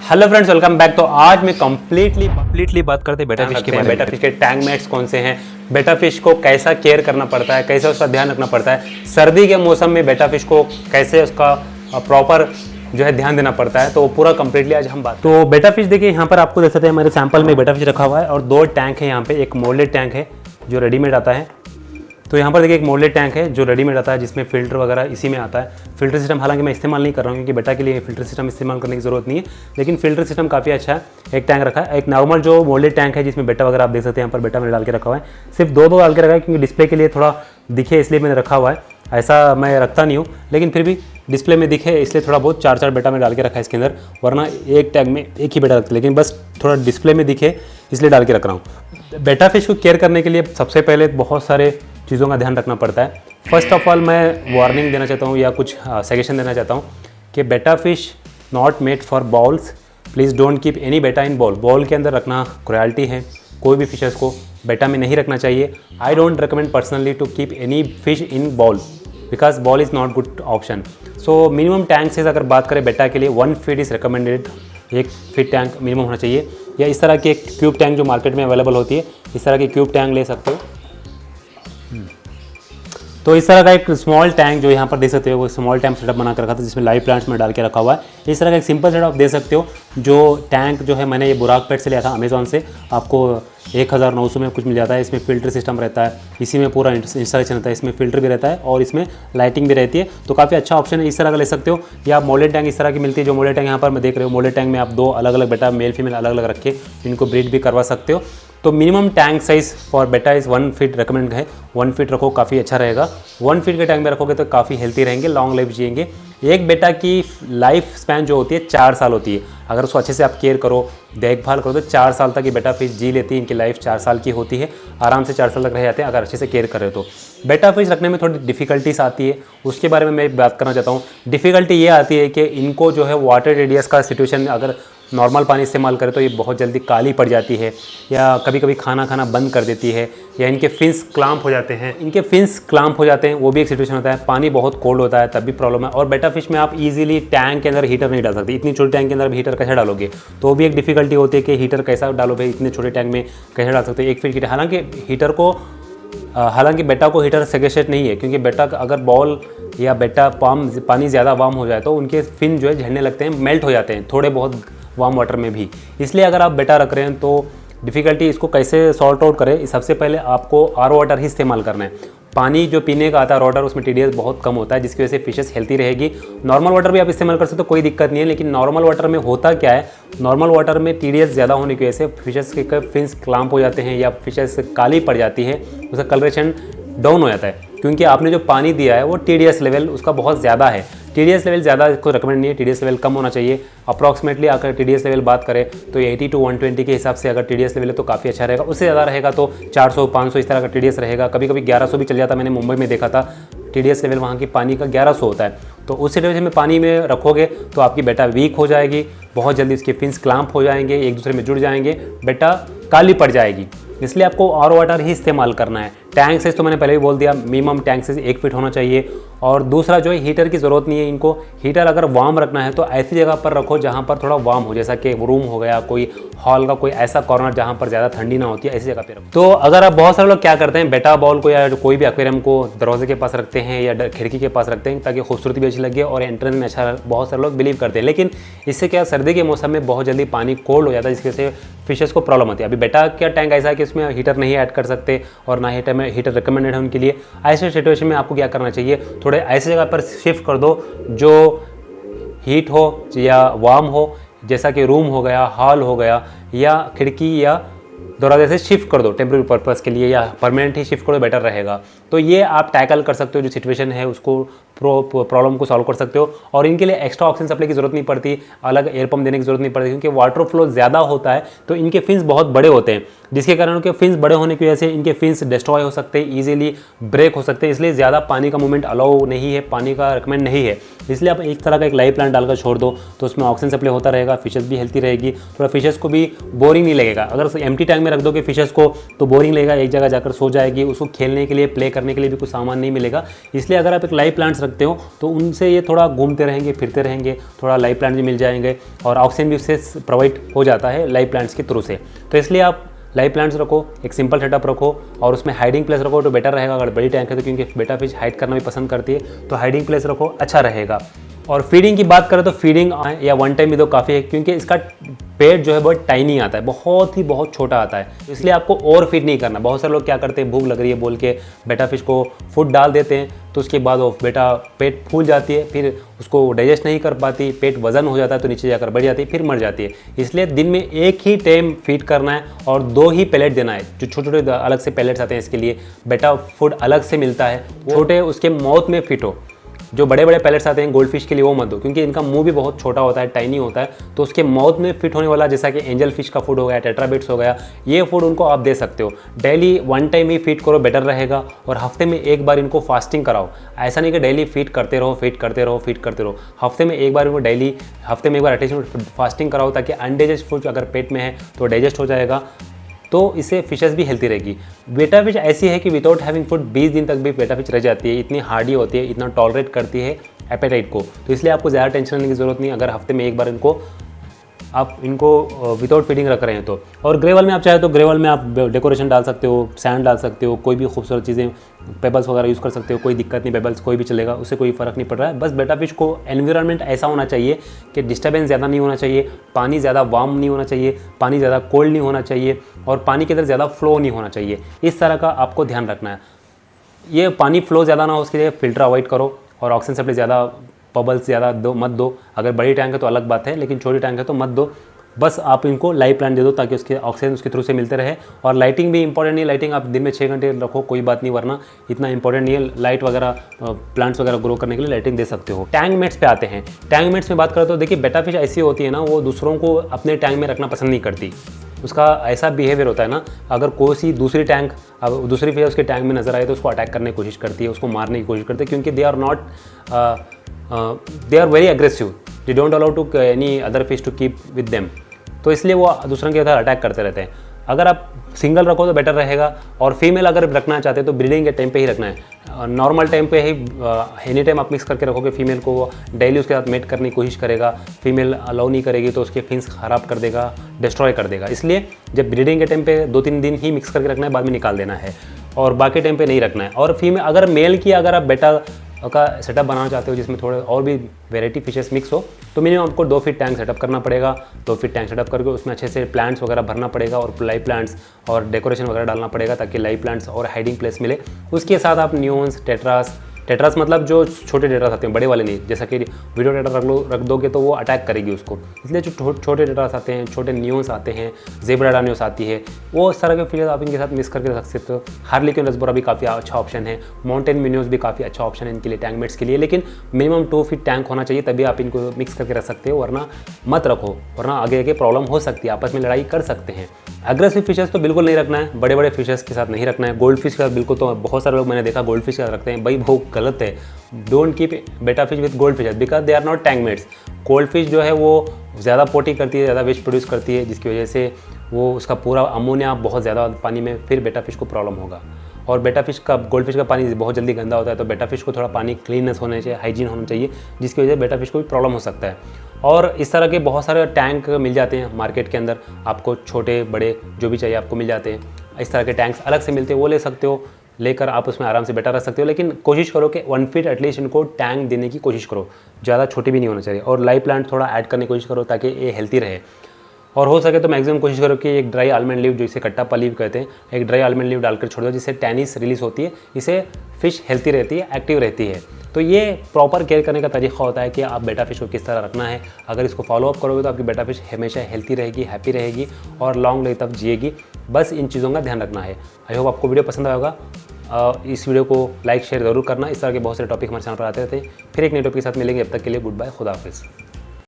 Hello friends, welcome back. तो आज मैं कंप्लीटली बात करते हैं बेटा फिश के बारे में। बेटा फिश के टैंक मेट्स कौन से हैं, बेटा फिश को कैसा केयर करना पड़ता है, कैसे उसका ध्यान रखना पड़ता है, सर्दी के मौसम में बेटा फिश को कैसे उसका प्रॉपर जो है ध्यान देना पड़ता है, तो पूरा कंप्लीटली आज हम बात। तो बेटा फिश देखिए, यहाँ पर आपको देख सकते हैं हमारे सैंपल में बेटा फिश रखा हुआ है और दो टैंक है यहाँ पे। एक मोल्डेड टैंक है जो रेडीमेड आता है। तो यहाँ पर देखिए एक मोल्डेड टैंक है जो रेडीमेड आता है, जिसमें फ़िल्टर वगैरह इसी में आता है। फ़िल्टर सिस्टम हालांकि मैं इस्तेमाल नहीं कर रहा हूँ क्योंकि बेटा के लिए फ़िल्टर सिस्टम इस्तेमाल करने की ज़रूरत नहीं है, लेकिन फ़िल्टर सिस्टम काफ़ी अच्छा है। एक टैंक रखा है, एक नॉर्मल जो मोल्डेड टैंक है जिसमें बेटा वगैरह आप देख सकते हैं। यहाँ पर बेटा मैंने डाल के रखा हुआ है, सिर्फ दो डाल के रखा है क्योंकि डिस्प्ले के लिए थोड़ा दिखे इसलिए मैंने रखा हुआ है। ऐसा मैं रखता नहीं हूँ, लेकिन फिर भी डिस्प्ले में दिखे इसलिए थोड़ा बहुत चार बेटा में डाल के रखा है इसके अंदर, वरना एक टैंक में एक ही बेटा रखते, लेकिन बस थोड़ा डिस्प्ले में दिखे इसलिए डाल के रख रहा हूँ। बेटा फिश को केयर करने के लिए सबसे पहले बहुत सारे चीज़ों का ध्यान रखना पड़ता है। फर्स्ट ऑफ ऑल मैं वार्निंग देना चाहता हूँ या कुछ सजेशन देना चाहता हूँ कि बेटा fish not made for balls. Please don't keep any बेटा इन बॉल। बॉल के अंदर रखना क्रुएल्टी है, कोई भी फिशेस को बेटा में नहीं रखना चाहिए। I don't recommend personally to keep any fish in bowl because bowl is not good option. So minimum tank से अगर बात करें बेटा के लिए 1 feet is recommended. 1 feet tank minimum होना चाहिए, या इस तरह की एक क्यूब टैंक जो मार्केट में अवेलेबल होती है, इस तरह की क्यूब टैंक ले सकते हो। तो इस तरह का एक स्मॉल टैंक जो यहाँ पर देख सकते हो, वो स्मॉल टैंक सेटअप बना कर रखा था जिसमें लाइव प्लांट्स में डाल के रखा हुआ है। इस तरह का एक सिंपल सेटअप दे सकते हो। जो टैंक जो है मैंने ये बुराक पेट से लिया था अमेज़ॉन से, आपको 1900 में कुछ मिल जाता है। इसमें फ़िल्टर सिस्टम रहता है, इसी में पूरा इंस्टॉलेशन रहता है, इसमें फ़िल्टर भी रहता है और इसमें लाइटिंग भी रहती है। तो काफ़ी अच्छा ऑप्शन है, इस तरह का ले सकते हो। या आप मोल्डेड टैंक इस तरह की मिलती है, जो मोल्डेड टैंक यहाँ पर मैं देख रहे हो। मोल्डेड टैंक में आप 2 अलग अलग बेटा मेल फीमेल अलग अलग रख के इनको ब्रीड भी करवा सकते हो। तो मिनिमम टैंक साइज़ फॉर बेटा इज़ 1 फीट रिकमेंड है। 1 फीट रखो, काफ़ी अच्छा रहेगा। 1 फीट के टैंक में रखोगे तो काफ़ी हेल्थी रहेंगे, लॉन्ग लाइफ जिएंगे। एक बेटा की लाइफ स्पैन जो होती है 4 साल होती है। अगर उसको अच्छे से आप केयर करो, देखभाल करो, तो 4 साल तक ये बेटा फिश जी लेती है। इनकी लाइफ 4 साल की होती है, आराम से 4 साल तक रह जाते हैं अगर अच्छे से केयर कर रहे हो तो। बेटा फिश रखने में थोड़ी डिफ़िकल्टीज आती है, उसके बारे में मैं बात करना चाहता हूँ। डिफ़िकल्टी ये आती है कि इनको जो है वाटर रेडियस का सिचुएशन, अगर नॉर्मल पानी इस्तेमाल करें तो ये बहुत जल्दी काली पड़ जाती है, या कभी कभी खाना बंद कर देती है, या इनके फिन्स क्लाम्प हो जाते हैं। इनके फिन्स क्लाम्प हो जाते हैं, वो भी एक सिचुएशन होता है। पानी बहुत कोल्ड होता है तब भी प्रॉब्लम है। और बेटा फिश में आप इजीली टैंक के अंदर हीटर नहीं डाल सकते। इतनी छोटे टैंक के अंदर भी हीटर कैसे डालोगे, तो भी एक डिफ़िकल्टी होती है कि हीटर कैसा डालो भाई, इतने छोटे टैंक में कैसे डाल सकते हो 1 फीट हीटर। हालांकि बेटा को हीटर सजेस्ट नहीं है, क्योंकि बेटा अगर बॉल या बेटा पानी ज़्यादा वार्म हो जाए तो उनके फिन जो है झड़ने लगते हैं, मेल्ट हो जाते हैं थोड़े बहुत वार्म वाटर में भी। इसलिए अगर आप बेटा रख रहे हैं तो डिफ़िकल्टी इसको कैसे सॉर्ट आउट करें, सबसे पहले आपको आरओ वाटर ही इस्तेमाल करना है। पानी जो पीने का आता है वाटर, उसमें टीडीएस बहुत कम होता है, जिसकी वजह से फिशेस हेल्थी रहेगी। नॉर्मल वाटर भी आप इस्तेमाल कर सकते हो, कोई दिक्कत नहीं है, लेकिन नॉर्मल वाटर में होता क्या है, नॉर्मल वाटर में टीडीएस ज़्यादा होने की वजह से फिशेस के फिन्स क्लाम्प हो जाते हैं या फिशेस काली पड़ जाती है, उसका कलरेशन डाउन हो जाता है, क्योंकि आपने जो पानी दिया है वो टीडीएस लेवल उसका बहुत ज़्यादा है। टीडीएस लेवल ज़्यादा इसको रिकमेंड नहीं है, टीडीएस लेवल कम होना चाहिए। अप्रॉक्सीमेटली अगर टीडीएस लेवल बात करें तो 80 to 120 के हिसाब से अगर टीडीएस लेवल है तो काफ़ी अच्छा रहेगा। उससे ज़्यादा रहेगा तो 400-500 इस तरह का टीडीएस रहेगा। कभी कभी 1100 भी चल जाता है, मैंने मुंबई में देखा था टीडीएस लेवल वहाँ की पानी का 1100 होता है। तो उस सिचुएशन में पानी में रखोगे तो आपकी बेटा वीक हो जाएगी, बहुत जल्दी उसके फिन्स क्लाम्प हो जाएंगे, एक दूसरे में जुड़ जाएंगे, बेटा काली पड़ जाएगी। इसलिए आपको आरओ वाटर ही इस्तेमाल करना है। टैंक साइज तो मैंने पहले भी बोल दिया, मिनिमम टैंक साइज 1 फीट होना चाहिए। और दूसरा जो है, हीटर की ज़रूरत नहीं है इनको। हीटर अगर वार्म रखना है तो ऐसी जगह पर रखो जहाँ पर थोड़ा वार्म हो, जैसा कि रूम हो गया, कोई हॉल का कोई ऐसा कॉर्नर जहाँ पर ज़्यादा ठंडी ना होती है, ऐसी जगह पे रखो। तो अगर आप बहुत सारे लोग क्या करते हैं, बेटा बॉल को या कोई भी एक्वेरियम को दरवाजे के पास रखते हैं या खिड़की के पास रखते हैं ताकि खूबसूरती भी अच्छी लगे और एंट्रेंस में अच्छा, बहुत सारे लोग बिलीव करते हैं। लेकिन इससे क्या, सर्दी के मौसम में बहुत जल्दी पानी कोल्ड हो जाता है, जिसकी वजह से फिशेस को प्रॉब्लम होती है। अभी बेटा का टैंक ऐसा है कि उसमें हीटर नहीं ऐड कर सकते और ना हीटर रिकमेंडेड है उनके लिए। ऐसे सिचुएशन में आपको क्या करना चाहिए, थोड़े ऐसी जगह पर शिफ्ट कर दो जो हीट हो या वार्म हो, जैसा कि रूम हो गया, हॉल हो गया, या खिड़की या दरवाजे से शिफ्ट कर दो टेम्प्रेरी पर्पस के लिए, या परमानेंट ही शिफ्ट करो, बेटर रहेगा। तो ये आप टैकल कर सकते हो, जो सिचुएशन है उसको प्रॉब्लम को सॉल्व कर सकते हो। और इनके लिए एक्स्ट्रा ऑक्सीजन सप्लाई की जरूरत नहीं पड़ती, अलग एयर पंप देने की जरूरत नहीं पड़ती, क्योंकि वाटर फ्लो ज़्यादा होता है तो इनके फिन्स बहुत बड़े होते हैं, जिसके कारण उनके फिन्स बड़े होने की वजह से इनके फिन्स डिस्ट्रॉय हो सकते हैं, ईजिली ब्रेक हो सकते हैं। इसलिए ज़्यादा पानी का मूवमेंट अलाउ नहीं है, पानी का रिकमेंड नहीं है। इसलिए आप एक तरह का एक लाइव प्लांट डालकर छोड़ दो तो उसमें ऑक्सीजन सप्लाई होता रहेगा, फिशेस भी हेल्थी रहेगी, थोड़ा फिशेस को भी बोरिंग नहीं लगेगा। अगर एम्प्टी टैंक में रख दोगे फिशेस को तो बोरिंग लगेगा, एक जगह जाकर सो जाएगी, उसको खेलने के लिए, प्ले करने के लिए भी कुछ सामान नहीं मिलेगा। इसलिए अगर आप एक लाइव प्लांट्स प्लांट्स रखते हो तो उनसे ये थोड़ा घूमते रहेंगे, फिरते रहेंगे, थोड़ा लाइव प्लांट्स भी मिल जाएंगे और ऑक्सीजन भी उससे प्रोवाइड हो जाता है लाइव प्लांट्स के थ्रू से। तो इसलिए आप लाइव प्लांट्स रखो, एक सिंपल सेटअप रखो और उसमें हाइडिंग प्लेस रखो तो बेटर रहेगा। अगर बड़ी टैंक है तो, क्योंकि बेटा फिश हाइड करना भी पसंद करती है, तो हाइडिंग प्लेस रखो, अच्छा रहेगा। और फीडिंग की बात करें तो फीडिंग या वन टाइम भी तो काफ़ी है, क्योंकि इसका पेट जो है बहुत टाइनी आता है, बहुत छोटा आता है, इसलिए आपको और फीड नहीं करना। बहुत सारे लोग क्या करते हैं, भूख लग रही है बोल के बेटा फिश को फूड डाल देते हैं, तो उसके बाद वो बेटा पेट फूल जाती है, फिर उसको डाइजेस्ट नहीं कर पाती, पेट वजन हो जाता है तो नीचे जाकर बढ़ जाती है, फिर मर जाती है। इसलिए दिन में एक ही टाइम फीड करना है और 2 ही पैलेट देना है। जो छोटे छोटे अलग से पैलेट्स आते हैं इसके लिए, बेटा फूड अलग से मिलता है, छोटे उसके माउथ में फिट हो। जो बड़े बड़े पैलेट्स आते हैं गोल्ड फिश के लिए वो मत दो, क्योंकि इनका मुंह भी बहुत छोटा होता है, टाइनी होता है, तो उसके माउथ में फिट होने वाला, जैसा कि एंजल फिश का फूड हो गया, टेट्राबिट्स हो गया, ये फूड उनको आप दे सकते हो। डेली 1 टाइम ही फीड करो, बेटर रहेगा। और हफ्ते में 1 बार इनको फास्टिंग कराओ। ऐसा नहीं कि डेली फीड करते रहो, हफ्ते में 1 बार इनको डेली, हफ्ते में 1 बार एटलीस्ट फास्टिंग कराओ, ताकि अनडाइजेस्ट फूड अगर पेट में है तो डाइजेस्ट हो जाएगा, तो इससे फिशेस भी हेल्थी रहेगी। बेटा फिश ऐसी है कि विदाउट हैविंग फूड 20 दिन तक भी बेटा फिश रह जाती है, इतनी हार्डी होती है, इतना टॉलरेट करती है एपेटाइट को। तो इसलिए आपको ज़्यादा टेंशन लेने की ज़रूरत नहीं, अगर हफ्ते में 1 बार आप इनको विदाउट फीडिंग रख रहे हैं तो। और ग्रेवल में आप चाहे तो ग्रेवल में आप डेकोरेशन डाल सकते हो, सैंड डाल सकते हो, कोई भी खूबसूरत चीज़ें, पेबल्स वगैरह यूज़ कर सकते हो, कोई दिक्कत नहीं, पेबल्स कोई भी चलेगा, उससे कोई फ़र्क नहीं पड़ रहा है। बस बेटा फिश को एनवायरनमेंट ऐसा होना चाहिए कि डिस्टर्बेंस ज़्यादा नहीं होना चाहिए, पानी ज़्यादा वार्म नहीं होना चाहिए, पानी ज़्यादा कोल्ड नहीं होना चाहिए और पानी की तरफ ज़्यादा फ्लो नहीं होना चाहिए। इस तरह का आपको ध्यान रखना है। ये पानी फ्लो ज़्यादा ना हो उसके लिए फ़िल्टर अवॉइड करो और ऑक्सीजन सप्लाई ज़्यादा, बबल्स ज़्यादा मत दो। अगर बड़ी टैंक है तो अलग बात है, लेकिन छोटी टैंक है तो मत दो। बस आप इनको लाइव प्लांट दे दो ताकि उसके ऑक्सीजन उसके थ्रू से मिलते रहे। और लाइटिंग भी इंपॉर्टेंट नहीं है, लाइटिंग आप दिन में 6 घंटे रखो, कोई बात नहीं, वरना इतना इंपॉर्टेंट नहीं है। लाइट वगैरह प्लांट्स वगैरह ग्रो करने के लिए लाइटिंग दे सकते हो। टैंक मेट्स पे आते हैं। टैंक मेट्स में बात करें तो देखिए, बेटा फिश ऐसी होती है ना, वो दूसरों को अपने टैंक में रखना पसंद नहीं करती। उसका ऐसा बिहेवियर होता है ना, अगर कोई सी दूसरी टैंक, अब दूसरी फिश उसके टैंक में नजर आए तो उसको अटैक करने की कोशिश करती है, उसको मारने की कोशिश करती है, क्योंकि they are very aggressive, they don't allow to any other fish to keep with them. तो इसलिए वो दूसरों के साथ अटैक करते रहते हैं। अगर आप सिंगल रखो तो बेटर रहेगा। और फीमेल अगर रखना चाहते हैं तो ब्रीडिंग के टाइम पे ही रखना है। नॉर्मल टाइम पे ही एनी टाइम आप मिक्स करके रखोगे फीमेल को, वो डेली उसके साथ मेट करने की कोशिश करेगा, फीमेल अलाउ नहीं करेगी तो उसके फिन्स ख़राब कर देगा, डिस्ट्रॉय कर देगा। इसलिए जब ब्रीडिंग के टाइम पे 2-3 दिन ही मिक्स करके रखना है, बाद में निकाल देना है और बाकी टाइम पे नहीं रखना है। और फीमेल अगर मेल की अगर आप बेटा का सेटअप बनाना चाहते हो जिसमें थोड़े और भी वेराइटी फिशेस मिक्स हो, तो मिनिमम आपको 2 फीट टैंक सेटअप करना पड़ेगा। 2 फीट टैंक सेटअप करके उसमें अच्छे से प्लांट्स वगैरह भरना पड़ेगा और लाइव प्लांट्स और डेकोरेशन वगैरह डालना पड़ेगा ताकि लाइव प्लांट्स और हाइडिंग प्लेस मिले। उसके साथ आप न्यून्स, टेट्रास मतलब जो छोटे टेट्रास आते हैं, बड़े वाले नहीं, जैसा कि वीडियो टेट्रा रख दोगे तो वो अटैक करेगी उसको। इसलिए जो छोटे टेट्रास आते हैं, छोटे न्यून्स आते हैं, ज़ेब्रा न्यूस आती है, वो इस तरह के फिशेस आप इनके साथ मिक्स करके रख सकते हो। हार्लिक्विन रसबोरा भी काफ़ी अच्छा ऑप्शन है, माउंटेन मिन्यूस भी काफ़ी अच्छा ऑप्शन है इनके लिए, टैंक मेट्स के लिए। लेकिन मिनिमम 2 फीट टैंक होना चाहिए, तभी आप इनको मिक्स करके रख सकते हो, वरना मत रखो, वरना आगे प्रॉब्लम हो सकती है, आपस में लड़ाई कर सकते हैं। एग्रेसिव फिशेस तो बिल्कुल नहीं रखना है, बड़े बड़े फिशेस के साथ नहीं रखना है। गोल्ड फिश के साथ बिल्कुल, तो बहुत सारे लोग मैंने देखा गोल्ड फिश के साथ रखते हैं, भाई वो गलत है। Don't keep betta fish with gold fishes because they are not tank mates. Gold fish जो है वो ज़्यादा पोटी करती है, ज़्यादा वेस्ट प्रोड्यूस करती है, जिसकी वजह से वो उसका पूरा अमोनिया बहुत ज़्यादा पानी में, फिर बेटा फिश को प्रॉब्लम होगा। और बेटा फिश का, गोल्ड फिश का पानी बहुत जल्दी गंदा होता है, तो बेटा फिश को थोड़ा पानी क्लीननेस होना चाहिए, हाइजीन होना चाहिए, जिसकी वजह से बेटा फिश को भी प्रॉब्लम हो सकता है। और इस तरह के बहुत सारे टैंक मिल जाते हैं मार्केट के अंदर, आपको छोटे बड़े जो भी चाहिए आपको मिल जाते हैं। इस तरह के टैंक्स अलग से मिलते हैं, वो ले सकते हो, लेकर आप उसमें आराम से बेटा रख सकते हो। लेकिन कोशिश करो कि 1 फीट एटलीस्ट इनको टैंक देने की कोशिश करो, ज़्यादा छोटी भी नहीं होना चाहिए। और लाइव प्लांट थोड़ा ऐड करने की कोशिश करो ताकि ये हेल्थी रहे। और हो सके तो मैक्सिमम कोशिश करो कि एक ड्राई आलमंड लीव, जो इसे कट्टापा लीव कहते हैं, एक ड्राई आलमंड लीव डालकर छोड़ दो, जिससे टैनिस रिलीज होती है, इससे फिश हेल्थी रहती है, एक्टिव रहती है। तो ये प्रॉपर केयर करने का तरीका होता है कि आप बेटा फिश को किस तरह रखना है। अगर इसको फॉलोअप करोगे तो आपकी बेटा फिश हमेशा हेल्थी रहेगी, हैप्पी रहेगी और लॉन्ग लाइफ तक जिएगी। बस इन चीज़ों का ध्यान रखना है। आई होप आपको वीडियो पसंद आएगा। इस वीडियो को लाइक शेयर ज़रूर करना। इस तरह के बहुत सारे टॉपिक हमारे चैनल पर आते रहते हैं। फिर एक नए टॉपिक के साथ मिलेंगे, अब तक के लिए गुड बाय, खुदा हाफिज़।